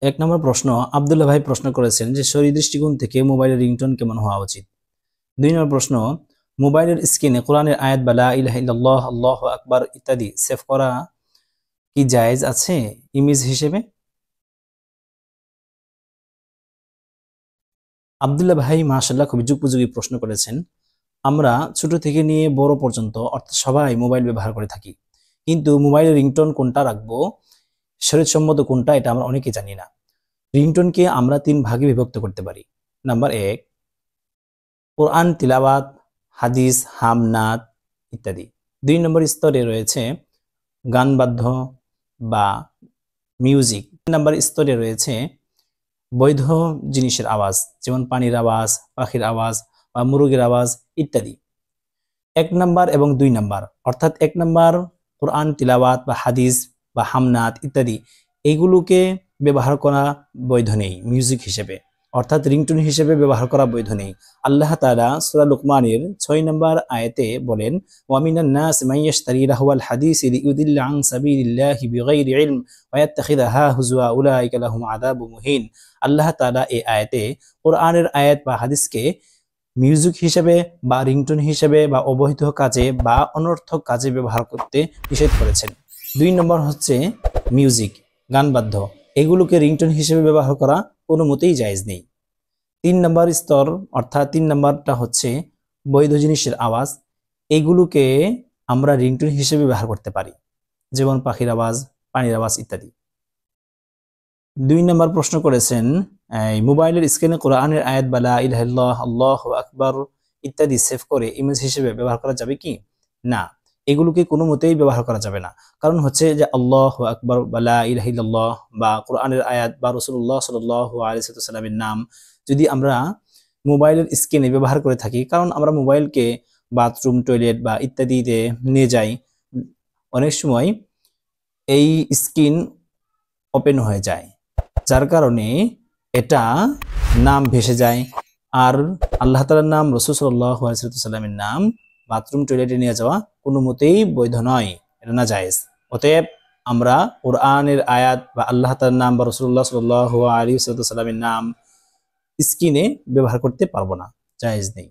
এক নম্বর প্রশ্ন, আব্দুল্লাহ ভাই প্রশ্ন করেছেন যে শরীর দৃষ্টিকোণ থেকে মোবাইলের রিংটোন কেমন হওয়া উচিত। 2 নম্বর প্রশ্ন, মোবাইলের স্ক্রিনে কোরআনের আয়াত বা লা ইলাহা ইল্লাল্লাহ আল্লাহু আকবার ইত্যাদি সেভ করা কি জায়েজ আছে ইমেজ হিসেবে? আব্দুল্লাহ ভাই মাশাআল্লাহ খুবই যুগোপযোগী প্রশ্ন করেছেন। আমরা ছোট থেকে নিয়ে বড় পর্যন্ত অর্থাৎ সবাই মোবাইল ব্যবহার করে থাকি, কিন্তু মোবাইলের রিংটোন কোনটা রাখবো, শরীয়তসম্মত কোনটা, এটা আমরা অনেকে জানি না। রিংটোনকে আমরা 3 ভাগে বিভক্ত করতে পারি। নাম্বার 1, কোরআন তিলাওয়াত, হাদিস, হামনাত ইত্যাদি। 2 নম্বর স্তরে রয়েছে গানবাদ্য বা মিউজিক। 3 নম্বর স্তরে রয়েছে বৈধ জিনিসের আওয়াজ, যেমন পানির আওয়াজ, পাখির আওয়াজ বা মুরগির আওয়াজ ইত্যাদি। 1 নম্বর এবং 2 নম্বর, অর্থাৎ 1 নম্বর কোরআন তিলাওয়াত বা হাদিস বা হামনাত ইত্যাদি, এইগুলোকে ব্যবহার করা বৈধ নেই মিউজিক হিসেবে, অর্থাৎ রিংটোন হিসেবে ব্যবহার করা বৈধ নেই। আল্লাহ তাআলা সূরা লুকমানের 6 নম্বর আয়াতে বলেন, ওয়া মিনান নাস মান ইয়াশতারি লাহওয়াল হাদিসি লিইউদিল্লা আন সাবিলিল্লাহি বিগাইরি ইলম ওয়া ইয়াত্তাখিযাহা হুজওয়া উলাইকা লাহুম আযাবুম মুহিন। আল্লাহ তাআলা এই আয়াতে কোরআনের আয়াত বা হাদিসকে মিউজিক হিসেবে বা রিংটোন হিসেবে বা অবৈধ কাজে বা অনর্থক কাজে ব্যবহার করতে নিষেধ করেছেন। 2 নম্বর হচ্ছে মিউজিক, গানবাদ্য, এগুলোকে রিংটোন হিসেবে ব্যবহার করা কোনো মতেই জায়েজ নেই। 3 নম্বর স্তর, অর্থাৎ 3 নম্বরটা হচ্ছে বৈধ জিনিসের আওয়াজ, এগুলোকে আমরা রিংটোন হিসেবে ব্যবহার করতে পারি, যেমন পাখির আওয়াজ, পানির আওয়াজ ইত্যাদি। 2 নম্বর প্রশ্ন করেছেন, মোবাইলের স্ক্রিনে কোরআনের আয়াত বা লা ইলাহা ইল্লাল্লাহ আল্লাহু আকবার ইত্যাদি সেভ করে ইমেজ হিসেবে ব্যবহার করা যাবে কি? না, এগুলোকে কোনো মতেই ব্যবহার করা যাবে না। কারণ হচ্ছে যে আল্লাহু আকবার বা লা ইলাহা ইল্লাল্লাহ বা কোরআনের আয়াত বা রাসূলুল্লাহ সাল্লাল্লাহু আলাইহি ওয়াসাল্লামের নাম যদি আমরা মোবাইলের স্ক্রিনে ব্যবহার করে থাকি, কারণ আমরা মোবাইলকে বাথরুম, টয়লেট বা ইত্যাদিতে নিয়ে যাই, অনেক সময় এই স্ক্রিন ওপেন হয়ে যায়, যার কারণে এটা নাম ভেসে যায়। আর আল্লাহ তাআলার নাম, রাসূল সাল্লাল্লাহু আলাইহি ওয়াসাল্লামের নাম বাথরুম, টয়লেটে নিয়ে যাওয়া কোনো মতেই বৈধ নয়, এটা না জায়েজ। অতএব আমরা কোরআনের আয়াত বা আল্লাহ তাআলার নাম বা রাসূলুল্লাহ সাল্লাল্লাহু আলাইহি ওয়াসাল্লামের নাম স্ক্রিনে ব্যবহার করতে পারবো না, জায়েজ নেই।